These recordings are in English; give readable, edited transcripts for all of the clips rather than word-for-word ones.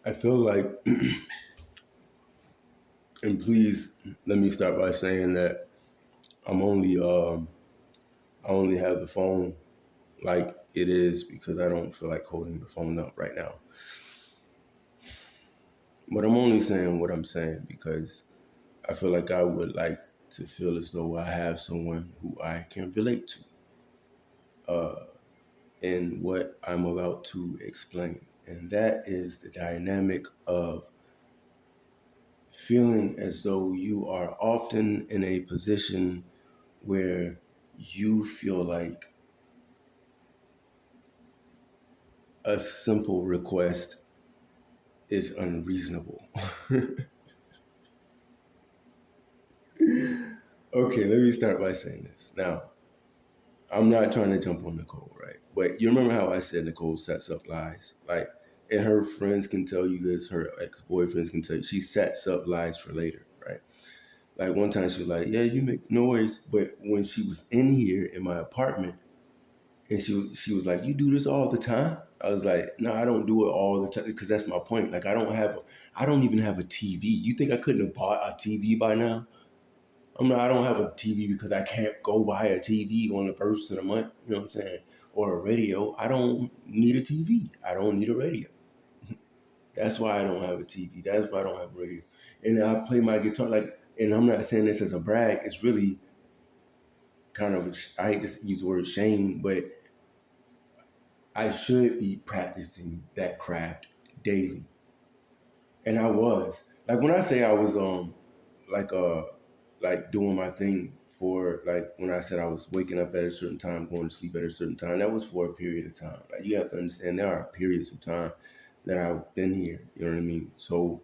I feel like, and please let me start by saying that I'm only, I only have the phone like it is because I don't feel like holding the phone up right now. But I'm only saying what I'm saying because I feel like I would like to feel as though I have someone who I can relate to in what I'm about to explain. And that is the dynamic of feeling as though you are often in a position where you feel like a simple request is unreasonable. Okay, let me start by saying this. Now, I'm not trying to jump on Nicole, right? But you remember how I said Nicole sets up lies? Like, and her friends can tell you this, her ex-boyfriends can tell you, she sets up lies for later, right? Like one time she was like, yeah, you make noise. But when she was in here in my apartment, and she was like, you do this all the time? I was like, no, I don't do it all the time because that's my point. Like I don't even have a TV. You think I couldn't have bought a TV by now? I don't have a TV because I can't go buy a TV on the first of the month. You know what I'm saying? Or a radio. I don't need a TV. I don't need a radio. That's why I don't have a TV. That's why I don't have a radio. And I play my guitar and I'm not saying this as a brag. It's really kind of, I hate to use the word shame, but I should be practicing that craft daily. And I was. Like when I say I was like like doing my thing for like when I said I was waking up at a certain time, going to sleep at a certain time, that was for a period of time. Like you have to understand there are periods of time that I've been here. You know what I mean? So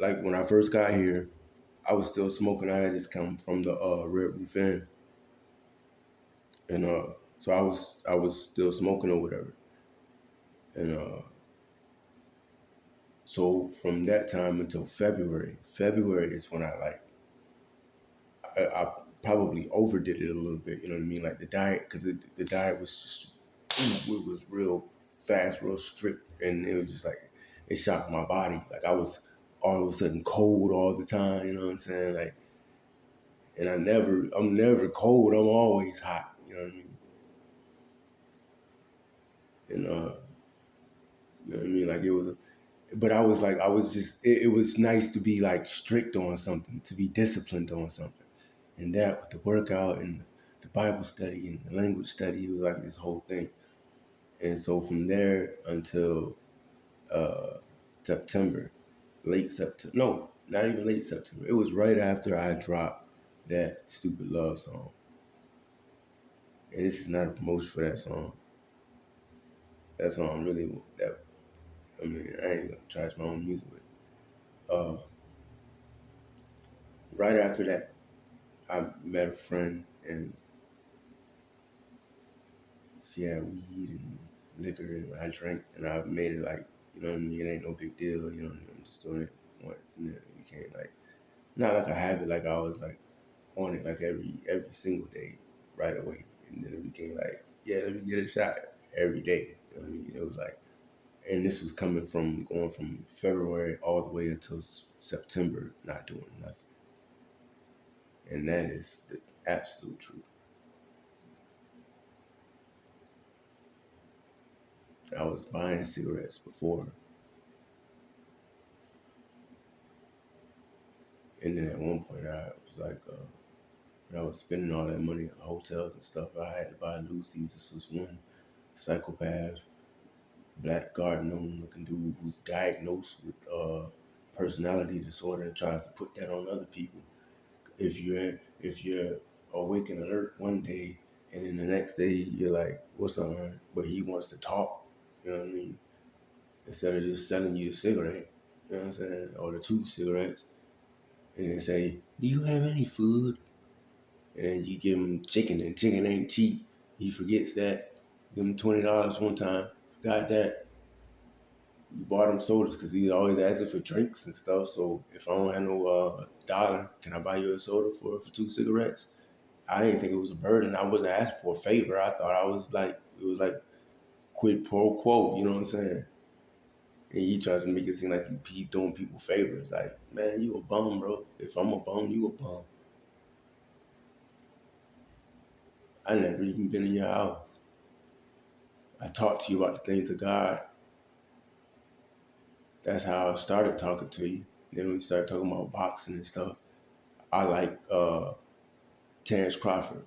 like when I first got here, I was still smoking. I had just come from the Red Roof Inn. And so I was still smoking or whatever. And so from that time until February is when I probably overdid it a little bit. You know what I mean? Like the diet, because the diet was just, it was real fast, real strict, and it was just like it shocked my body. Like I was all of a sudden cold all the time. You know what I'm saying? Like, and I'm never cold. I'm always hot. You know what I mean? And you know what I mean? Like it was. But I was like, it was nice to be like strict on something, to be disciplined on something. And that with the workout and the Bible study and the language study, it was like this whole thing. And so from there until September, late September, no, not even late September. It was right after I dropped that Stupid Love song. And this is not a promotion for that song. That song really, I mean, I ain't gonna trash my own music with it. Right after that, I met a friend and she had weed and liquor and I drank and I made it like, you know what I mean? It ain't no big deal, you know what I mean? I'm just doing it once and then it became like, not like a habit, like I was like on it like every single day right away. And then it became like, yeah, let me get a shot every day. You know what I mean? It was like, and this was coming from going from February all the way until September, not doing nothing. And that is the absolute truth. I was buying cigarettes before. And then at one point, I was like, when I was spending all that money on hotels and stuff, I had to buy Lucy's. This was one psychopath, black garden gnome looking dude who's diagnosed with personality disorder and tries to put that on other people. If you're awake and alert one day, and then the next day you're like, "What's up, man?" But he wants to talk. You know what I mean? Instead of just selling you a cigarette, you know what I'm saying, or the two cigarettes, and then say, "Do you have any food?" And then you give him chicken, and chicken ain't cheap. He forgets that. Give him $20 one time. Forgot that. You bought him sodas because he's always asking for drinks and stuff. So if I don't have no dollar, can I buy you a soda for two cigarettes? I didn't think it was a burden. I wasn't asking for a favor. I thought I was like, it was like quid pro quo. You know what I'm saying? And he tries to make it seem like he doing people favors. Like, man, you a bum, bro. If I'm a bum, you a bum. I never even been in your house. I talked to you about the things of God. That's how I started talking to you. Then we started talking about boxing and stuff. I like Terrence Crawford.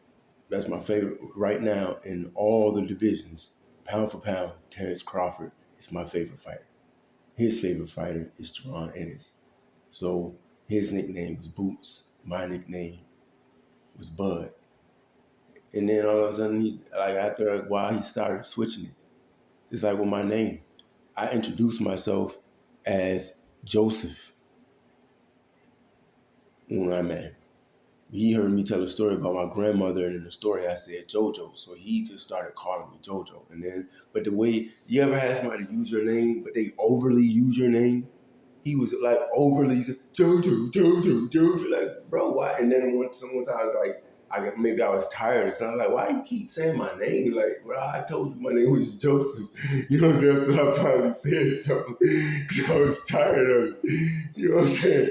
That's my favorite right now in all the divisions. Pound for pound, Terrence Crawford is my favorite fighter. His favorite fighter is Jaron Ennis. So his nickname was Boots. My nickname was Bud. And then all of a sudden, like after a while, he started switching it. It's like with my name. I introduced myself as Joseph when I met him. He heard me tell a story about my grandmother, and in the story I said JoJo. So he just started calling me JoJo. And then, but the way you ever had somebody use your name, but they overly use your name, he was like overly JoJo, JoJo, JoJo. Like, bro, why? And then sometimes I was like, maybe I was tired or something. Like, why you keep saying my name? Like, bro, I told you my name was Joseph. You know, that's when I finally said something because I was tired of it. You know what I'm saying?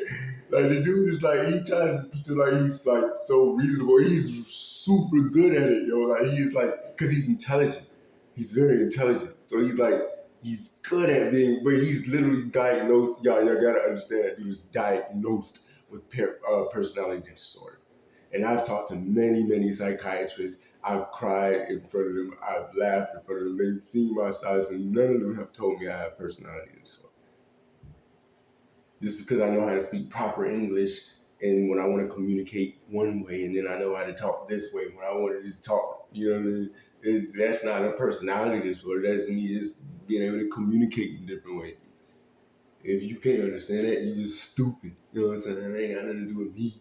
Like the dude is like he tries to like he's like so reasonable. He's super good at it, yo. Like he is like because he's intelligent. He's very intelligent. So he's like he's good at being, but he's literally diagnosed. Y'all gotta understand that dude is diagnosed with personality disorder. And I've talked to many psychiatrists. I've cried in front of them. I've laughed in front of them. They've seen my size, and none of them have told me I have personality disorder. Just because I know how to speak proper English, and when I want to communicate one way, and then I know how to talk this way when I want to just talk. You know what I mean? That's not a personality disorder. That's me just being able to communicate in different ways. If you can't understand that, you're just stupid. You know what I'm saying? That ain't got nothing to do with me.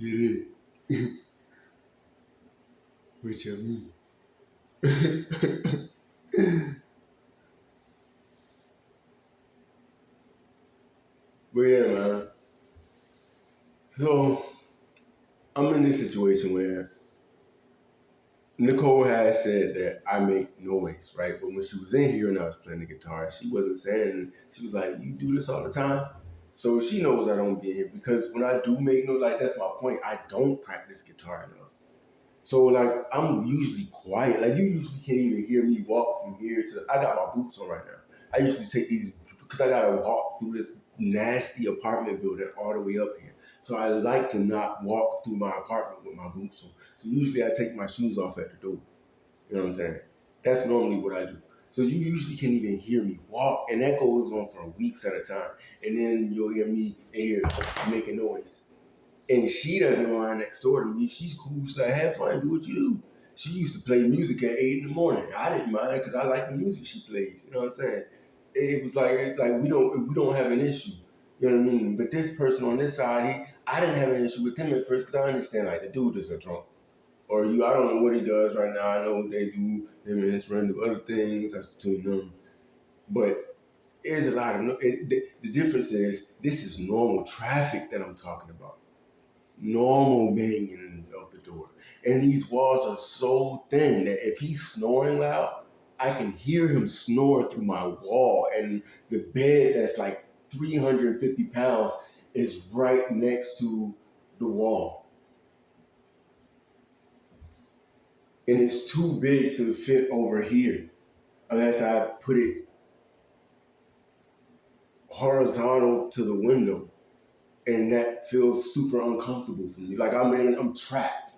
It is. What you mean? But yeah, man. So I'm in this situation where Nicole has said that I make noise, right? But when she was in here and I was playing the guitar, she wasn't saying, she was like, you do this all the time? So she knows I don't be in here because when I do make noise, like that's my point, I don't practice guitar enough. So like I'm usually quiet. Like you usually can't even hear me walk from here to, I got my boots on right now. I usually take these, because I gotta walk through this nasty apartment building all the way up here. So I like to not walk through my apartment with my boots on. So usually I take my shoes off at the door. You know what I'm saying? That's normally what I do. So you usually can't even hear me walk, and that goes on for weeks at a time. And then you'll hear me in here making noise. And she doesn't mind next door to me. She's cool. She's like, have fun, do what you do. She used to play music at 8 in the morning. I didn't mind because I like the music she plays. You know what I'm saying? It was like we don't have an issue. You know what I mean? But this person on this side, I didn't have an issue with him at first because I understand like the dude is a drunk. Or I don't know what he does right now. I know what they do. Him and his friend do other things. That's between them. But there's a lot of the difference is this is normal traffic that I'm talking about. Normal banging of the door. And these walls are so thin that if he's snoring loud, I can hear him snore through my wall. And the bed that's like 350 pounds is right next to the wall. And it's too big to fit over here unless I put it horizontal to the window. And that feels super uncomfortable for me. Like I'm trapped.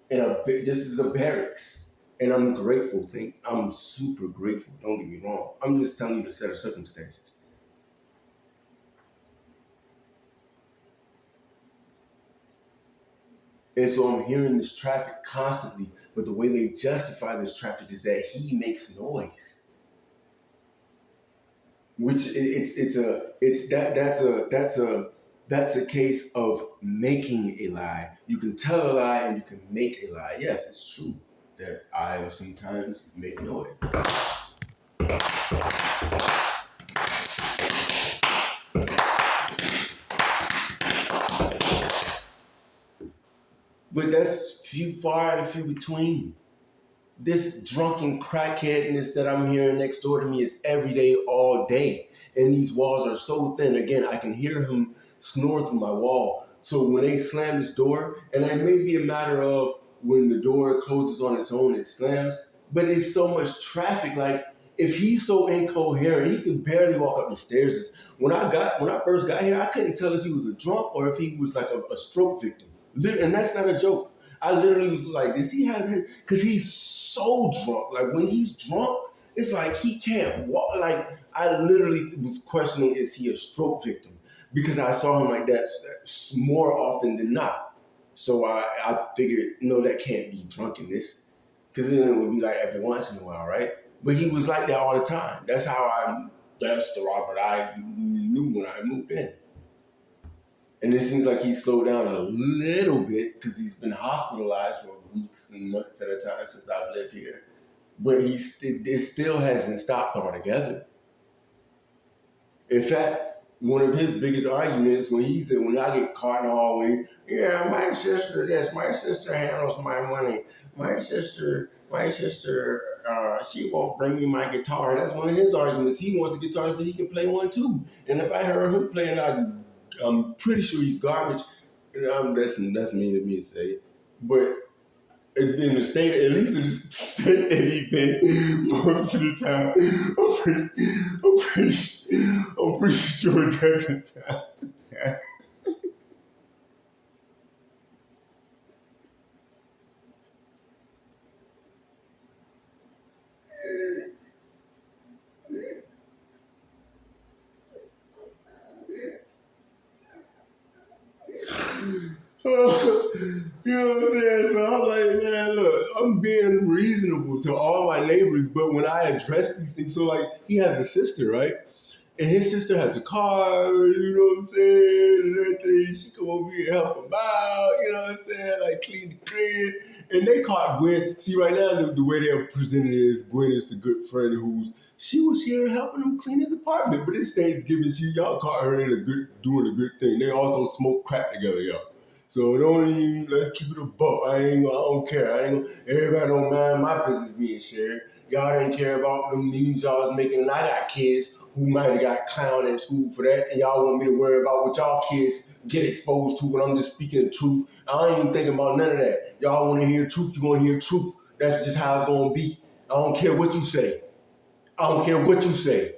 This is a barracks, and I'm grateful. I'm super grateful. Don't get me wrong. I'm just telling you the set of circumstances. And so I'm hearing this traffic constantly, but the way they justify this traffic is that he makes noise, which that's a case of making a lie. You can tell a lie and you can make a lie. Yes, it's true that I sometimes make noise. But that's far and few between. this drunken crackheadness that I'm hearing next door to me is every day, all day. And these walls are so thin. Again, I can hear him snore through my wall. So when they slam this door, and it may be a matter of when the door closes on its own, it slams, but it's so much traffic. Like, if he's so incoherent, he can barely walk up the stairs. When I first got here, I couldn't tell if he was a drunk or if he was like a stroke victim. And that's not a joke. I literally was like, does he have his? Because he's so drunk. Like, when he's drunk, it's like he can't walk. Like, I literally was questioning, is he a stroke victim? Because I saw him like that more often than not. So I figured, no, that can't be drunkenness. Because then it would be like every once in a while, right? But he was like that all the time. That's the Robert I knew when I moved in. And it seems like he slowed down a little bit because he's been hospitalized for weeks and months at a time since I've lived here. But it still hasn't stopped altogether. In fact, one of his biggest arguments when he said, when I get caught in the hallway, yeah, my sister handles my money. My sister, she won't bring me my guitar. That's one of his arguments. He wants a guitar so he can play one too. And if I heard him playing, I'm pretty sure he's garbage. That's mean of me to say. But in the state, at least in the state that he's in, most of the time, I'm pretty sure it doesn't sound. You know what I'm saying? So I'm like, man, look, I'm being reasonable to all my neighbors, but when I address these things, so like, he has a sister, right? And his sister has a car, you know what I'm saying, and everything. She come over here and help him out, you know what I'm saying, like clean the crib. And they caught Gwen. See, right now, the way they're presented is Gwen is the good friend she was here helping him clean his apartment. But it's Thanksgiving, y'all caught her doing a good thing. They also smoke crack together, y'all. So let's keep it a buck. I don't care. Everybody don't mind my business being shared. Y'all didn't care about the memes y'all was making, and I got kids who might have got clowned in school for that, and y'all want me to worry about what y'all kids get exposed to when I'm just speaking the truth. I ain't even thinking about none of that. Y'all want to hear truth, you're going to hear truth. That's just how it's going to be. I don't care what you say. I don't care what you say.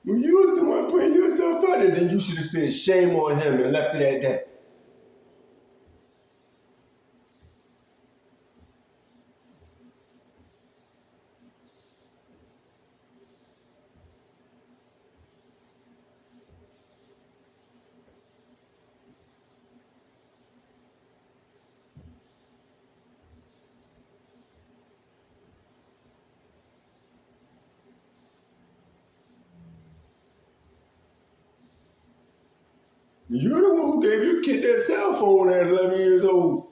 When you was the one putting yourself out there, then you should have said shame on him and left it at that. You're the one who gave your kid that cell phone at 11 years old.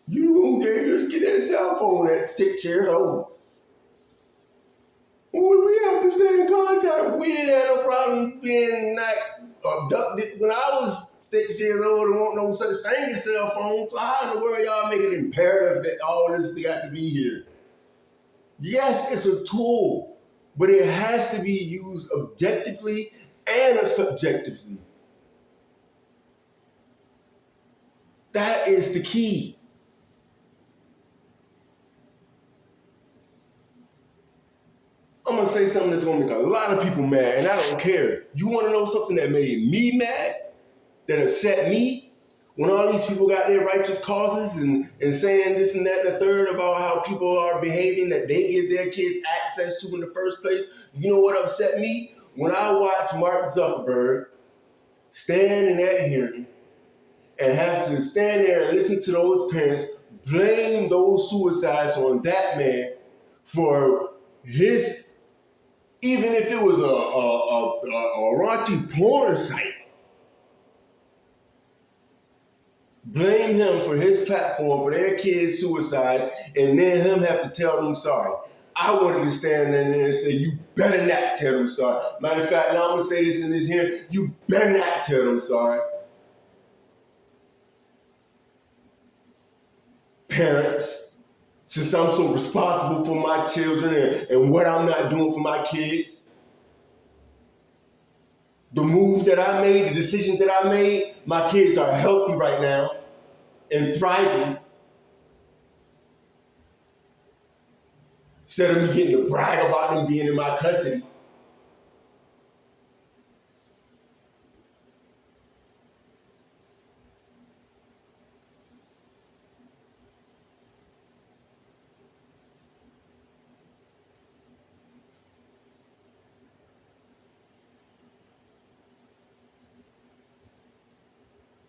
You the one who gave your kid that cell phone at 6 years old. Well, we have to stay in contact. We didn't have no problem being like abducted when I was 6 years old and want no such thing as cell phones. So how in the world y'all make it imperative that all this got to be here? Yes, it's a tool, but it has to be used objectively and subjectively. That is the key. I'm going to say something that's going to make a lot of people mad, and I don't care. You want to know something that made me mad, that upset me? When all these people got their righteous causes and saying this and that and the third about how people are behaving that they give their kids access to in the first place, you know what upset me? When I watch Mark Zuckerberg stand in that hearing and have to stand there and listen to those parents blame those suicides on that man for his, even if it was a raunchy porn site. blame him for his platform, for their kids' suicides, and then him have to tell them sorry. I wanted to stand there and say, you better not tell them sorry. Matter of fact, now I'm going to say this in this here, you better not tell them sorry. Parents, since I'm so responsible for my children and what I'm not doing for my kids, the moves that I made, the decisions that I made, my kids are healthy right now and thriving. Instead of me getting to brag about them being in my custody.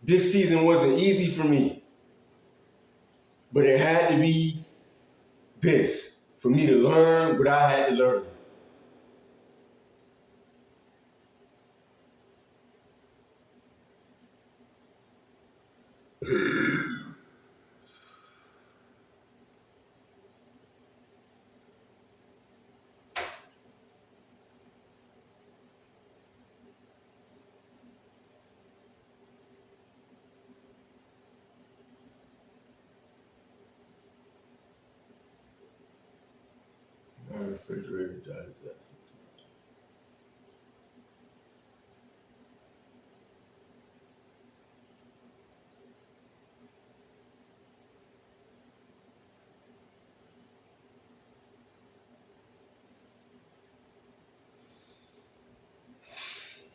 This season wasn't easy for me, but it had to be this for me to learn what I had to learn. My refrigerator does that sometimes.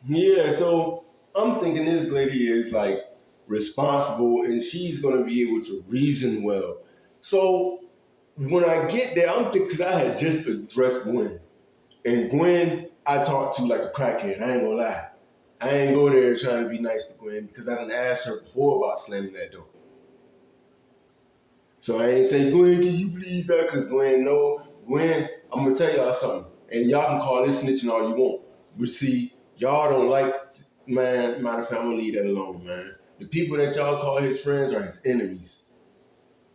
Yeah, so I'm thinking this lady is like responsible and she's gonna be able to reason well. So when I get there, I'm thinking because I had just addressed Gwen. And Gwen, I talked to like a crackhead. I ain't gonna lie. I ain't go there trying to be nice to Gwen because I done asked her before about slamming that door. So I ain't say, Gwen, can you please that? Because Gwen, no. Gwen, I'm gonna tell y'all something. And y'all can call this snitching all you want. But see, y'all don't like, man, matter of fact, I'm gonna leave that alone, man. The people that y'all call his friends are his enemies.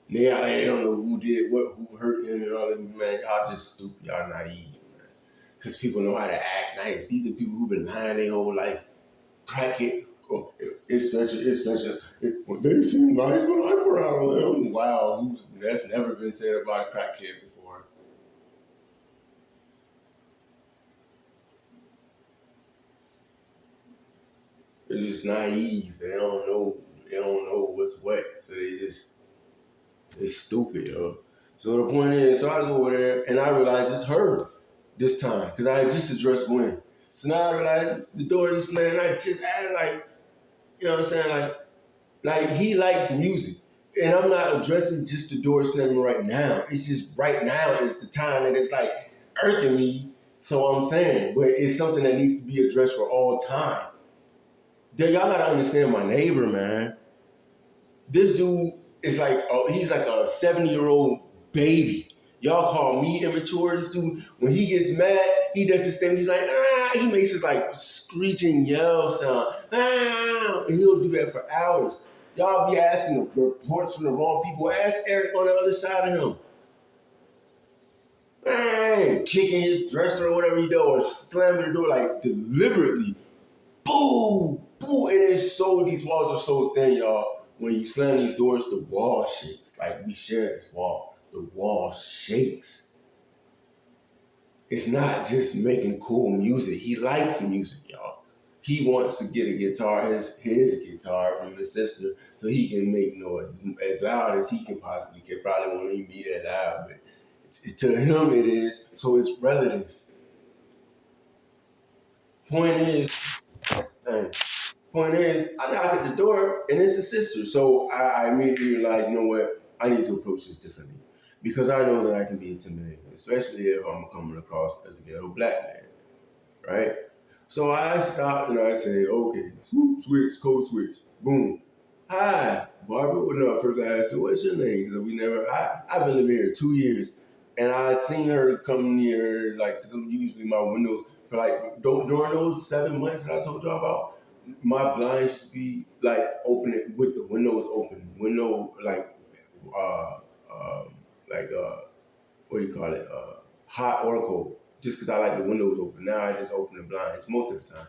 They don't know who did what, who hurt him and all that, man. Y'all just stupid. Y'all naive. Because people know how to act nice. These are people who've been lying their whole life. Crackhead. Oh, they seem nice when I'm around them. Wow, that's never been said about a crackhead before. They're just naive. They don't know what's what. So it's stupid, yo. So the point is, so I go over there and I realize it's her this time. Because I had just addressed Gwen. So now I realize the door is slammed. I just add like, you know what I'm saying? Like he likes music. And I'm not addressing just the door slamming right now. It's just right now is the time that it's like irking me. So I'm saying, but it's something that needs to be addressed for all time. Y'all gotta understand my neighbor, man. This dude is like, he's like a 70-year-old baby. Y'all call me immature. This dude, when he gets mad, he does this thing. He's like, he makes this like screeching yell sound. And he'll do that for hours. Y'all be asking reports from the wrong people. Ask Eric on the other side of him. Kicking his dresser or whatever he does, or slamming the door like deliberately. Boo! Boo! And these walls are so thin, y'all. When you slam these doors, the wall shakes. Like we share this wall. The wall shakes. It's not just making cool music. He likes music, y'all. He wants to get a guitar, his guitar from his sister, so he can make noise as loud as he can possibly get. Probably won't even be that loud, but to him it is. So it's relative. Point is, I knock at the door and it's the sister. So I immediately realized, you know what? I need to approach this differently because I know that I can be intimidating, especially if I'm coming across as a ghetto black man, right? So I stop and I say, okay, swoop, switch, code switch, boom. Hi, Barbara. Well, no, first I asked her, what's your name? Because I've been living here 2 years and I've seen her come near, like, usually my windows for like, during those 7 months that I told y'all about, my blinds should be like open it with the windows open. Window uh like what do you call it? Hot or cold. Just because I like the windows open. Now I just open the blinds most of the time.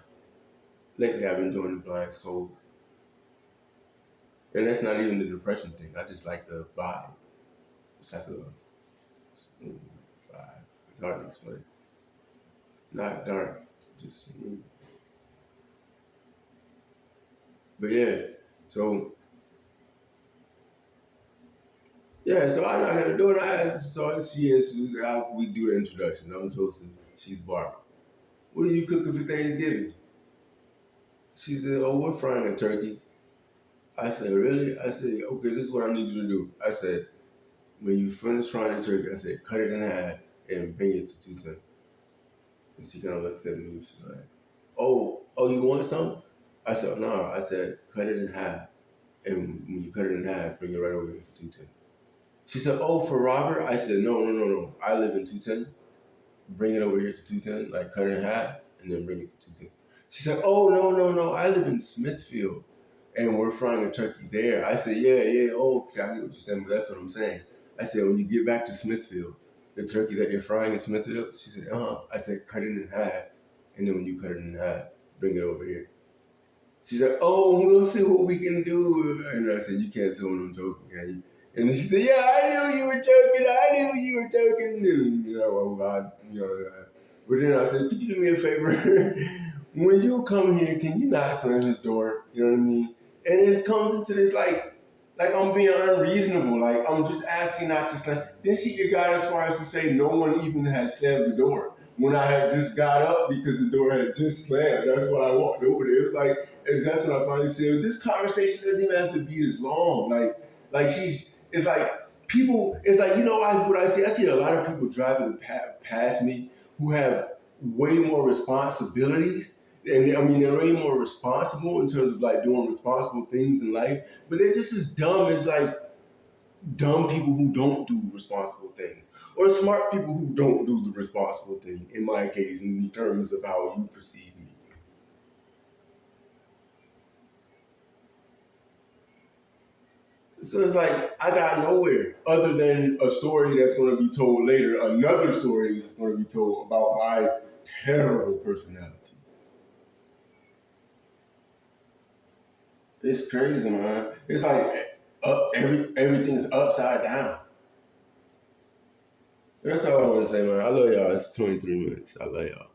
Lately I've been doing the blinds closed. And that's not even the depression thing. I just like the vibe. It's like a smooth vibe. It's hard to explain. Not dark, just smooth. But yeah, so yeah, so I knock at the door and I ask, so she is, we do the introduction. I'm Joseph, she's Barbara. What are you cooking for Thanksgiving? She said, oh, we're frying a turkey. I said, really? I said, okay, this is what I need you to do. I said, when you finish frying the turkey, I said, cut it in half and bring it to 210. And she kind of looks at me. She's like, oh, you want some? I said, no. I said, cut it in half. And when you cut it in half, bring it right over here to 210. She said, oh, for Robert? I said, no. I live in 210. Bring it over here to 210, like cut it in half, and then bring it to 210. She said, oh, no. I live in Smithfield, and we're frying a turkey there. I said, yeah. Oh, okay, I get what you're saying, but that's what I'm saying. I said, when you get back to Smithfield, the turkey that you're frying in Smithfield, she said, I said, cut it in half, and then when you cut it in half, bring it over here. She said, oh, we'll see what we can do. And I said, you can't tell when I'm joking, can you? And she said, yeah, I knew you were joking. And, but then I said, could you do me a favor? When you come here, can you not slam his door? You know what I mean? And it comes into this like I'm being unreasonable. Like I'm just asking not to slam. Then she got as far as to say no one even had slammed the door when I had just got up because the door had just slammed. That's why I walked over there. It was like, and that's when I finally said, this conversation doesn't even have to be this long. It's like people, it's like, what I see? I see a lot of people driving past me who have way more responsibilities. And I mean, they're way more responsible in terms of like doing responsible things in life, but they're just as dumb as like dumb people who don't do responsible things, or smart people who don't do the responsible thing, in my case, in terms of how you perceive me. So it's like, I got nowhere other than a story that's going to be told later, another story that's going to be told about my terrible personality. It's crazy, man. It's like everything's upside down. That's all I want to say, man. I love y'all. It's 23 minutes. I love y'all.